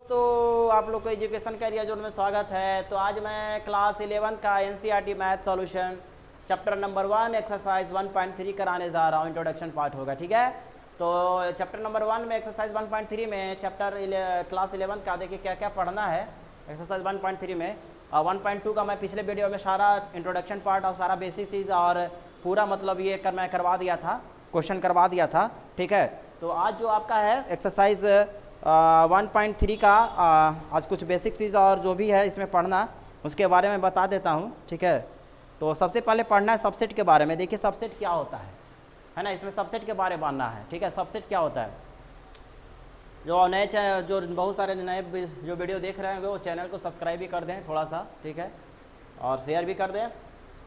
तो आप लोग को एजुकेशन कैरियर जोन में स्वागत है। तो आज मैं क्लास 11 का NCERT math solution chapter number 1 exercise 1.3 कराने जा रहा हूँ। इंट्रोडक्शन पार्ट होगा, ठीक है। तो चैप्टर नंबर 1 में एक्सरसाइज 1.3 में क्लास 11 का देखिए क्या क्या पढ़ना है। एक्सरसाइज 1.3 में 1.2 का मैं पिछले वीडियो में सारा इंट्रोडक्शन पार्ट और सारा बेसिक चीज़ और पूरा मतलब ये मैं करवा दिया था, क्वेश्चन करवा दिया था, ठीक है। तो आज जो आपका है एक्सरसाइज 1.3 का आज कुछ बेसिक चीज़ और जो भी है इसमें पढ़ना उसके बारे में बता देता हूँ, ठीक है। तो सबसे पहले पढ़ना है सबसेट के बारे में। देखिए सबसेट क्या होता है ना, इसमें सबसेट के बारे में पढ़ना है, ठीक है। सबसेट क्या होता है, जो नए जो बहुत सारे नए जो वीडियो देख रहे हैं वो चैनल को सब्सक्राइब भी कर दें थोड़ा सा, ठीक है, और शेयर भी कर दें।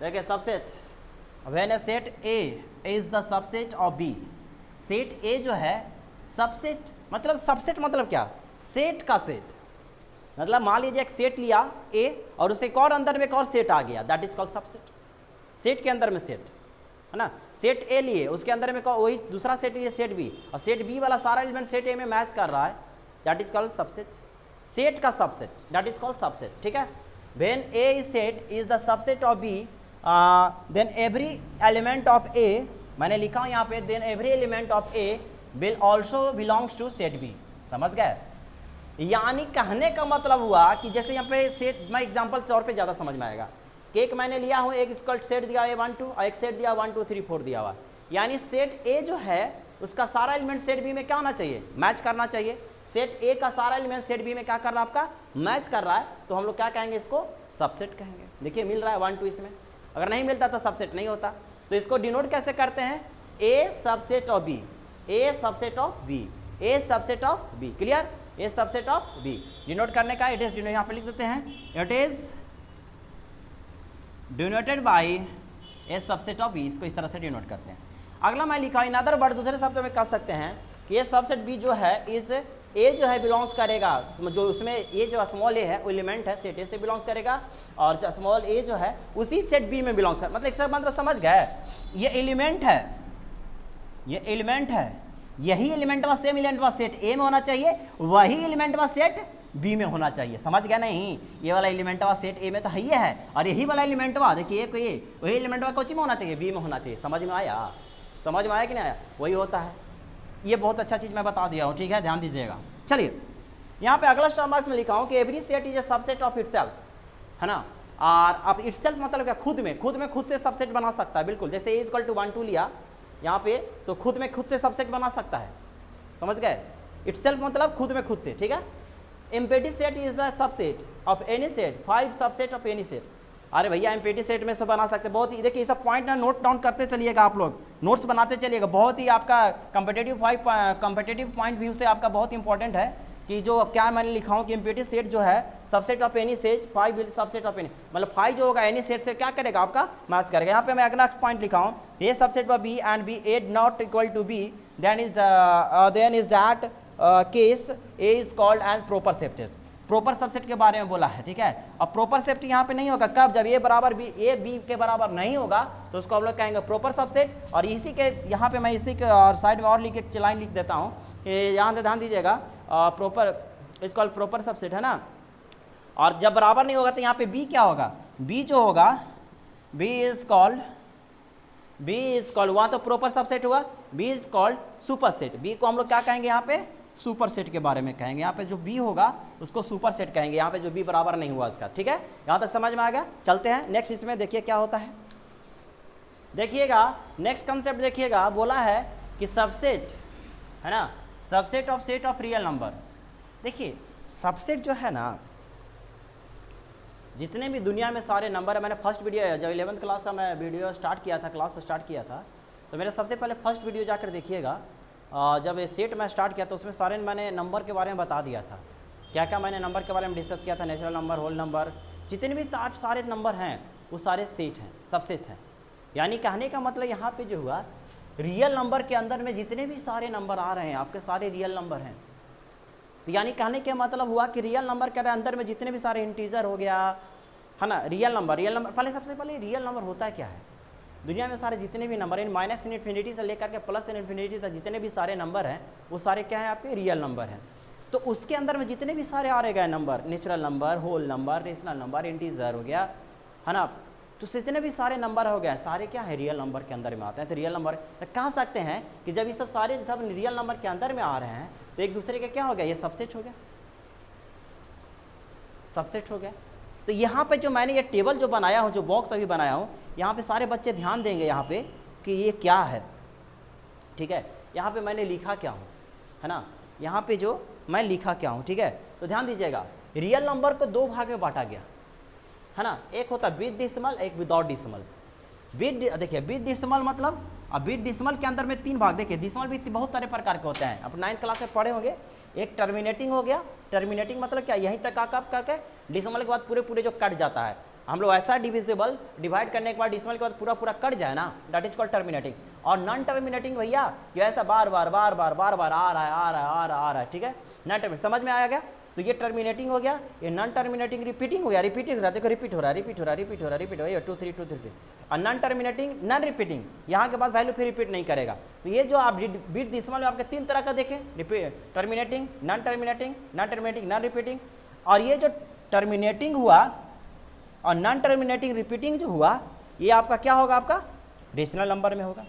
देखिए subset, when a set A is the subset of B. Set A जो है सबसेट मतलब सबसेट मतलब क्या, सेट का सेट। मतलब मान लीजिए एक सेट लिया ए और उससे एक और अंदर में एक और सेट आ गया, that is called subset. Set के अंदर में सेट है ना, सेट ए लिए उसके अंदर में वही दूसरा सेट लिए सेट बी, और सेट बी वाला सारा एलिमेंट सेट ए में मैच कर रहा है, that is called subset. Set का subset that is called subset, ठीक है। When A is set is the subset of B then every element of A, मैंने लिखा हूं यहाँ पे, then every element of A will also belongs to set B. समझ गए, यानी कहने का मतलब हुआ कि जैसे यहाँ पे सेट, मैं एग्जांपल तौर पे ज़्यादा समझ में आएगा कि एक मैंने लिया हूँ, एक इसका सेट दिया है 1 2 और एक सेट दिया 1 2 3 4 दिया हुआ, यानी सेट ए जो है उसका सारा एलिमेंट सेट बी में क्या होना चाहिए, मैच करना चाहिए। सेट ए का सारा एलिमेंट सेट बी में क्या कर रहा है, आपका मैच कर रहा है, तो हम लोग क्या कहेंगे, इसको सबसेट कहेंगे। देखिए मिल रहा है 1 2 इसमें, अगर नहीं मिलता तो सबसेट नहीं होता। तो इसको डिनोट कैसे करते हैं, A subset of B, A subset of B, A subset of B. Clear, A subset of B denote करने का इट इज डिनोट, यहाँ पे लिख देते हैं it is denoted by A subset of B, इसको इस तरह से डिनोट करते हैं। अगला मैं लिखा इन अदर वर्ड, दूसरे शब्दों में कह सकते हैं कि ये सबसेट बी जो है इस ए जो है बिलोंग्स करेगा, जो उसमें ये जो स्मॉल ए है एलिमेंट है सेट ए से बिलोंग्स करेगा, और स्मॉल ए जो है उसी सेट बी में बिलोंग्स कर, मतलब एक मतलब समझ गए, ये एलिमेंट है, ये एलिमेंट है, यही एलिमेंट व सेम एलिमेंट व सेट ए में होना चाहिए, वही एलिमेंट व सेट बी में होना चाहिए। समझ गया नहीं, ये वाला एलिमेंट व सेट ए में तो है, और यही वाला एलिमेंट व देखिए ये वही एलिमेंट व कोची में होना चाहिए, बी में होना चाहिए। समझ में आया, समझ में आया कि नहीं आया, वही होता है। ये बहुत अच्छा चीज़ मैं बता दिया हूँ, ठीक है, ध्यान दीजिएगा। चलिए यहाँ पे अगला स्टार मार्क्स में लिखा हूँ कि every set is a subset of itself, है ना। और अब इटसेल्फ मतलब क्या, खुद से सबसेट बना सकता है, बिल्कुल। जैसे ए इक्वल टू 1 2 लिया यहाँ पे, तो खुद से सबसेट बना सकता है। समझ गए, इटसेल्फ मतलब खुद से, ठीक है। Empty set is the subset of any set, 5 subset of any set. अरे भैया एम्प्टी सेट में से बना सकते, बहुत ही देखिए ये सब पॉइंट ना नोट डाउन करते चलिएगा, आप लोग नोट्स बनाते चलिएगा, बहुत ही आपका कंपेटेटिव पॉइंट व्यू से आपका बहुत इंपॉर्टेंट है कि जो क्या मैंने लिखा हूँ कि एम्प्टी सेट जो है subset of any set, 5 subset of any, मतलब 5 जो होगा एनी सेट से क्या करेगा, आपका मैच करेगा। यहाँ पे मैं अगला पॉइंट लिखा हूँ, A subset of B and B A not equal to B, then is that case A is called as proper subset. Proper subset के बारे में बोला है, ठीक है। अब प्रॉपर सबसेट यहाँ पे नहीं होगा, कब, जब ए बराबर बी, ए बी के बराबर नहीं होगा तो उसको हम लोग कहेंगे प्रॉपर सबसेट। और इसी के यहाँ पे मैं इसी के और साइड में और लिख के लाइन लिख देता हूँ कि यहाँ से ध्यान दीजिएगा, proper is called proper subset, है ना। और जब बराबर नहीं होगा तो यहाँ पे बी क्या होगा, बी जो होगा बी इज कॉल्ड वहाँ तो प्रॉपर सबसेट हुआ, B is called superset. B को हम लोग क्या कहेंगे, यहाँ पे सुपर सेट के बारे में कहेंगे। यहाँ पे जो बी होगा उसको सुपर सेट कहेंगे, यहाँ पे जो बी बराबर नहीं हुआ इसका, ठीक है। यहाँ तक समझ में आ गया। चलते हैं नेक्स्ट, इसमें देखिए क्या होता है, देखिएगा नेक्स्ट कंसेप्ट देखिएगा, बोला है कि सबसेट, है ना, subset of set of real number. देखिए सबसेट जो है ना, जितने भी दुनिया में सारे नंबर है, मैंने फर्स्ट वीडियो जब 11th क्लास का मैं वीडियो स्टार्ट किया था, क्लास स्टार्ट किया था, तो मेरा सबसे पहले फर्स्ट वीडियो जाकर देखिएगा, जब ये सेट मैं स्टार्ट किया तो उसमें सारे मैंने नंबर के बारे में बता दिया था, क्या क्या मैंने नंबर के बारे में डिस्कस किया था, नेचुरल नंबर, होल नंबर, जितने भी सारे नंबर हैं वो सारे सेट हैं, सबसेट हैं। यानी कहने का मतलब यहाँ पे जो हुआ, रियल नंबर के अंदर में जितने भी सारे नंबर आ रहे हैं आपके सारे रियल नंबर हैं। तो यानी कहने का मतलब हुआ कि रियल नंबर के अंदर में जितने भी सारे इंटीजर हो गया, है ना, रियल नंबर पहले सबसे पहले रियल नंबर होता क्या है, दुनिया में सारे जितने भी नंबर हैं, माइनस इन्फिनिटी से लेकर के प्लस इन्फिनिटी तक जितने भी सारे नंबर हैं वो सारे क्या हैं, आपके रियल नंबर हैं। तो उसके अंदर में जितने भी सारे आ रहे गए number, natural number, whole number, rational number, integer हो गया, है ना, तो जितने भी सारे नंबर हो गए सारे क्या है रियल नंबर के अंदर में आते हैं। तो रियल नंबर तो कह सकते हैं कि जब ये सब सारे सब रियल नंबर के अंदर में आ रहे हैं तो एक दूसरे के क्या हो गया, ये सबसेट हो गया, सबसेट हो गया। तो यहाँ पे जो मैंने ये टेबल जो बनाया हूँ, जो बॉक्स अभी बनाया हूँ, यहाँ पे सारे बच्चे ध्यान देंगे यहाँ पे कि ये क्या है, ठीक है। यहाँ पे मैंने लिखा क्या हूँ, है ना, यहाँ पे जो मैं लिखा क्या हूँ, ठीक है। तो ध्यान दीजिएगा, रियल नंबर को दो भाग में बांटा गया, है ना, एक होता है विद डिसिमल, एक विदाउट डिसिमल। देखिए विद डिसिमल मतलब, अब विद डिसिमल के अंदर में तीन भाग, देखिए डिसिमल भी बहुत सारे प्रकार के होते हैं, आप 9th क्लास में पढ़े होंगे। एक टर्मिनेटिंग हो गया, टर्मिनेटिंग मतलब क्या, यहीं तक आप करके डिसिमल के बाद पूरे पूरे जो कट जाता है, हम लोग ऐसा डिविजिबल डिवाइड करने के बाद डिसिमल के बाद पूरा पूरा कट जाए ना, दैट इज कॉल्ड टर्मिनेटिंग। और नॉन टर्मिनेटिंग भैया कि ऐसा बार बार बार बार बार बार आ रहा है आ रहा है आ रहा है आ रहा है, ठीक है, नॉन टर्मिनेटिंग। समझ में आया क्या? तो ये टर्मिनेटिंग हो गया, ये नॉन टर्मिनेटिंग रिपीटिंग हो गया, रिपीटिंग हो रहा है, देखो रिपीट हो रहा है रिपीट हो रहा है रिपीट हो रहा है रिपीट हो रहा है, 2 3 2 3। और नॉन टर्मिनेटिंग नॉन रिपीटिंग, यहाँ के बाद वैल्यू फिर रिपीट नहीं करेगा। तो ये जो आप बीट डिसिमल में आपके तीन तरह का देखें, terminating, non terminating, non terminating, non repeating. और ये जो टर्मिनेटिंग हुआ और नॉन टर्मिनेटिंग रिपीटिंग जो हुआ, ये आपका क्या होगा, आपका रेशनल नंबर में होगा।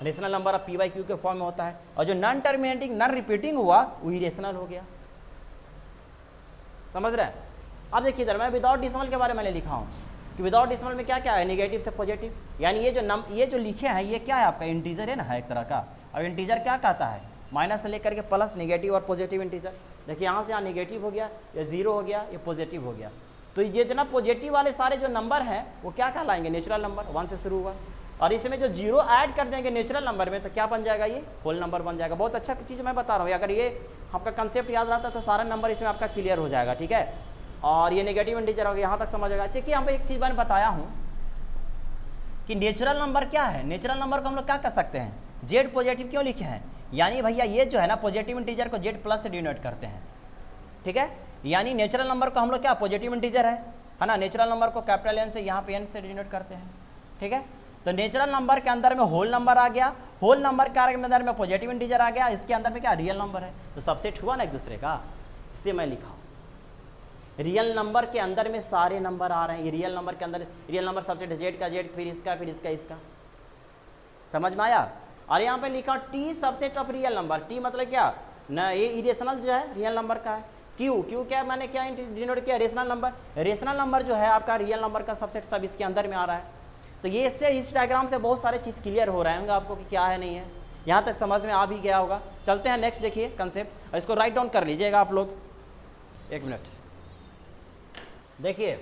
रेशनल नंबर अब PQ के फॉर्म में होता है। और जो नॉन टर्मिनेटिंग नॉन रिपीटिंग हुआ वही रेशनल हो गया, समझ रहे हैं? अब देखिए इधर मैं विदाउट डिसिमल के बारे में लिखा हूँ कि विदाउट डिसिमल में क्या क्या है, नेगेटिव से पॉजिटिव, यानी ये जो लिखे हैं ये क्या है, आपका इंटीजर है ना, है एक तरह का। अब इंटीजर क्या कहता है, माइनस से लेकर के प्लस, नेगेटिव और पॉजिटिव इंटीजर। देखिए यहाँ से यहाँ नेगेटिव हो गया, ये 0 हो गया, ये पॉजिटिव हो गया। तो ये जितना पॉजिटिव वाले सारे जो नंबर हैं वो क्या कहलाएंगे, नेचुरल नंबर, 1 से शुरू हुआ। और इसमें जो 0 ऐड कर देंगे नेचुरल नंबर में तो क्या बन जाएगा, ये होल नंबर बन जाएगा। बहुत अच्छा चीज़ मैं बता रहा हूँ, अगर ये आपका कंसेप्ट याद रहता तो सारा नंबर इसमें आपका क्लियर हो जाएगा, ठीक है। और ये नेगेटिव इंटीजर हो गया, यहाँ तक समझ आएगा। देखिए यहाँ पे एक चीज़ मैंने बताया हूँ कि नेचुरल नंबर क्या है, नेचुरल नंबर को हम लोग क्या कर सकते हैं, जेड पॉजिटिव क्यों लिखे हैं, यानी भैया ये जो है ना पॉजिटिव इंटीजर को जेड प्लस से डिनोट करते हैं, ठीक है। यानी नेचुरल नंबर को हम लोग क्या, पॉजिटिव इंटीजर है ना, नेचुरल नंबर को कैपिटल एन से यहाँ पे एन से डिनोट करते हैं, ठीक है। तो नेचुरल नंबर के अंदर में होल नंबर आ गया, होल नंबर के अंदर में पॉजिटिव इंटीजर आ गया, इसके अंदर में क्या रियल नंबर है, तो सबसेट हुआ ना एक दूसरे का, इसलिए मैं लिखा रियल नंबर के अंदर में सारे नंबर आ रहे हैं। ये रियल नंबर के अंदर रियल नंबर सबसेट जेड का जेड, फिर इसका फिर इसका इसका, समझ में आया। और यहाँ पे लिखा T subset of real number, T मतलब क्या ना, ये इरेशनल जो है रियल नंबर का है। क्यू, क्यू क्या मैंने क्या डिनोट किया, रेशनल नंबर। रेशनल नंबर जो है आपका रियल नंबर का सबसेट सब इसके अंदर में आ रहा है। तो ये इससे इस डायग्राम से बहुत सारे चीज़ क्लियर हो रहे होंगे आपको कि क्या है नहीं है, यहाँ तक समझ में आ भी गया होगा। चलते हैं नेक्स्ट, देखिए कंसेप्ट, इसको राइट डाउन कर लीजिएगा आप लोग, 1 मिनट। देखिए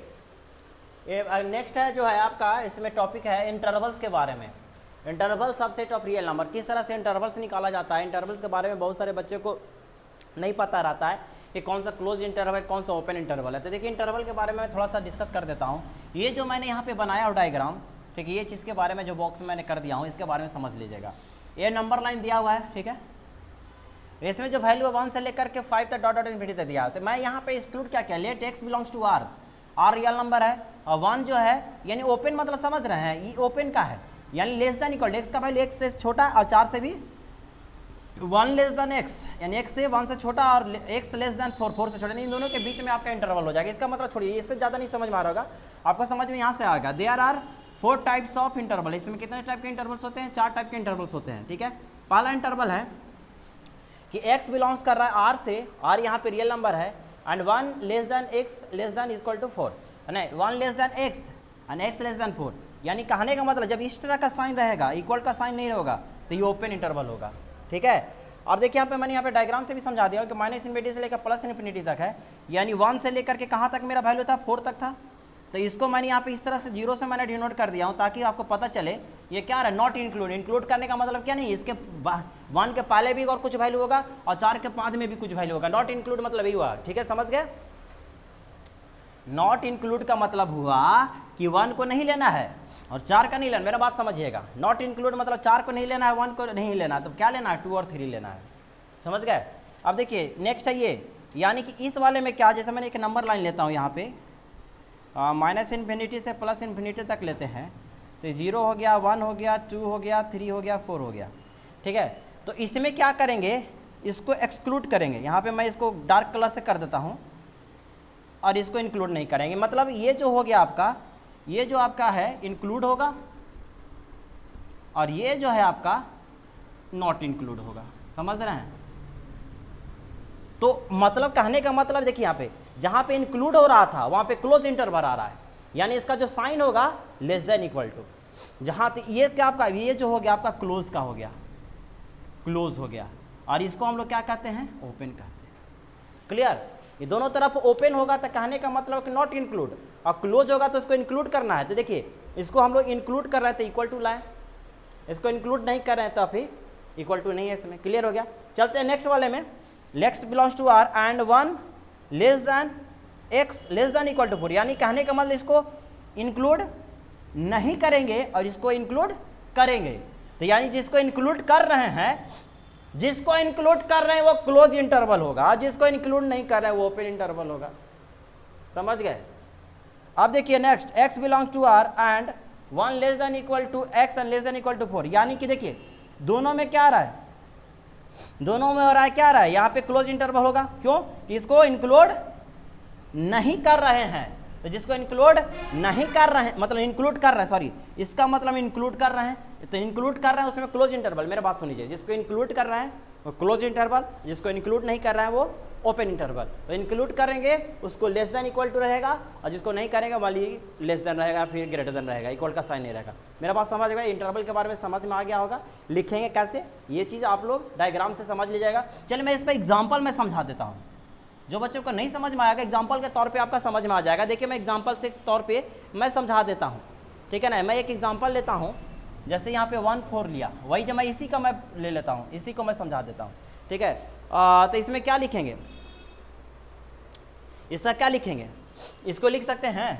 नेक्स्ट है जो है आपका, इसमें टॉपिक है इंटरवल्स के बारे में। Interval subset of real number, किस तरह से इंटरवल्स निकाला जाता है। इंटरवल्स के बारे में बहुत सारे बच्चों को नहीं पता रहता है कि कौन सा क्लोज इंटरवल है, कौन सा ओपन इंटरवल है। तो देखिए इंटरवल के बारे में मैं थोड़ा सा डिस्कस कर देता हूँ। ये जो मैंने यहाँ पे बनाया हो डायग्राम, ठीक है, ये चीज़ के बारे में जो बॉक्स में मैंने कर दिया हूँ इसके बारे में समझ लीजिएगा। ये नंबर लाइन दिया हुआ है, ठीक है, इसमें जो वैल्यू है 1 से लेकर के 5 तक डॉट डॉट इन्फिनिटी तक दिया है। तो मैं यहाँ पे एक्सक्लूड क्या किया, let x belongs to r, r real number है और 1 जो है यानी ओपन, मतलब समझ रहे हैं ये ओपन का है, यानी लेस देन इक्वल x का वैल्यू x से छोटा और 4 से भी 1 लेस देन x, यानी x से 1 से छोटा और x लेस देन 4, 4 से छोटा, इन दोनों के बीच में आपका इंटरवल हो जाएगा। इसका मतलब छोड़िए, इससे ज़्यादा नहीं समझ में आ रहा होगा आपको, समझ में यहाँ से आएगा। There are 4 types of interval, इसमें कितने टाइप के इंटरवल्स होते हैं, 4 टाइप के इंटरवल्स होते हैं, ठीक है। पहला इंटरवल है कि x बिलोंग्स कर रहा है r से, r यहाँ पे रियल नंबर है, and 1 less than x less than equal to 4, नहीं 1 less than x and x less than 4, यानी कहने का मतलब जब इस तरह का साइन रहेगा, इक्वल का साइन नहीं होगा तो ये ओपन इंटरवल होगा, ठीक है। और देखिए यहाँ पे मैंने यहाँ पे डायग्राम से भी समझा दिया कि माइनस इन्फिनिटी से लेकर प्लस इन्फिनिटी तक है, यानी 1 से लेकर के कहाँ तक मेरा वैल्यू था, 4 तक था। तो इसको मैंने यहाँ पे इस तरह से 0 से मैंने डिनोट कर दिया हूँ ताकि आपको पता चले ये क्या है, नॉट इंक्लूड। इंक्लूड करने का मतलब क्या, नहीं इसके 1 के पहले भी और कुछ वैल्यू होगा और 4 के बाद में भी कुछ वैल्यू होगा। नॉट इंक्लूड मतलब यही हुआ, ठीक है, समझ गए। नॉट इंक्लूड का मतलब हुआ कि 1 को नहीं लेना है और 4 का नहीं लेना, मेरा बात समझिएगा। नॉट इंक्लूड मतलब 4 को नहीं लेना है, 1 को नहीं लेना है, तो क्या लेना है, 2 और 3 लेना है, समझ गए। अब देखिए नेक्स्ट है ये, यानी कि इस वाले में क्या, जैसे मैंने एक नंबर लाइन लेता हूँ यहाँ पे, माइनस इन्फिनिटी से प्लस इन्फिनिटी तक लेते हैं, तो 0 हो गया, 1 हो गया, 2 हो गया, 3 हो गया, 4 हो गया, ठीक है। तो इसमें क्या करेंगे, इसको एक्सक्लूड करेंगे। यहाँ पे मैं इसको डार्क कलर से कर देता हूँ और इसको इंक्लूड नहीं करेंगे। मतलब ये जो हो गया आपका, ये जो आपका है इंक्लूड होगा और ये जो है आपका नॉट इंक्लूड होगा। समझ रहे हैं? तो मतलब कहने का मतलब देखिए, यहाँ पे जहाँ पे इंक्लूड हो रहा था वहाँ पे क्लोज इंटरवल आ रहा है, यानी इसका जो साइन होगा लेस देन इक्वल टू। जहाँ ये क्या आपका, ये जो हो गया आपका क्लोज का हो गया, क्लोज हो गया, और इसको हम लोग क्या कहते हैं, ओपन कहते हैं। क्लियर? ये दोनों तरफ ओपन होगा तो कहने का मतलब कि नॉट इंक्लूड, और क्लोज होगा तो इसको इंक्लूड करना है। तो देखिए इसको हम लोग इंक्लूड कर रहे हैं तो इक्वल टू लाएं, इसको इंक्लूड नहीं कर रहे हैं तो अभी इक्वल टू नहीं है इसमें। क्लियर हो गया? चलते हैं नेक्स्ट वाले में। Let x belongs to R and 1 less than x less than equal to 4, यानी कहने का मतलब इसको इंक्लूड नहीं करेंगे और इसको इंक्लूड करेंगे। तो यानी जिसको इंक्लूड कर रहे हैं, जिसको इंक्लूड कर रहे हैं वो क्लोज इंटरवल होगा, जिसको इंक्लूड नहीं कर रहे हैं वो ओपन इंटरवल होगा। समझ गए? अब देखिए next, x belongs to r and 1 less than equal to x and less than equal to 4, यानी कि देखिए दोनों में क्या आ रहा है, दोनों में हो रहा है क्या आ रहा है, यहाँ पे क्लोज इंटरवल होगा। क्यों? कि इसको इंक्लूड नहीं कर रहे हैं। तो जिसको इंक्लूड नहीं कर रहे हैं, मतलब इंक्लूड कर रहे हैं, सॉरी, इसका मतलब इंक्लूड कर रहे हैं, तो इंक्लूड कर रहे हैं उसमें क्लोज इंटरवल। मेरे बात सुनिए, जिसको इंक्लूड कर रहे हैं वो क्लोज इंटरवल, जिसको इंक्लूड नहीं कर रहे हैं वो ओपन इंटरवल। तो इंक्लूड करेंगे उसको लेस देन इक्वल टू रहेगा, और जिसको नहीं करेंगे मान लीजिए लेस देन रहेगा, फिर ग्रेटर देन रहेगा, इक्वल का साइन नहीं रहेगा। मेरा बात समझ गया? इंटरवल के बारे में समझ में आ गया होगा। लिखेंगे कैसे, ये चीज़ आप लोग डायग्राम से समझ लीजिएगा। चलिए मैं इस पर एग्जाम्पल में समझा देता हूँ, जो बच्चों को नहीं समझ में आएगा एग्जाम्पल के तौर पे आपका समझ में आ जाएगा। देखिए मैं एग्जाम्पल से तौर पे मैं समझा देता हूँ, ठीक है ना। मैं एक एग्जाम्पल लेता हूँ, जैसे यहाँ पे 1 4 लिया, वही जब मैं इसी का मैं ले लेता हूँ, इसी को मैं समझा देता हूँ, ठीक है। तो इसमें क्या लिखेंगे, इसका क्या लिखेंगे, इसको लिख सकते हैं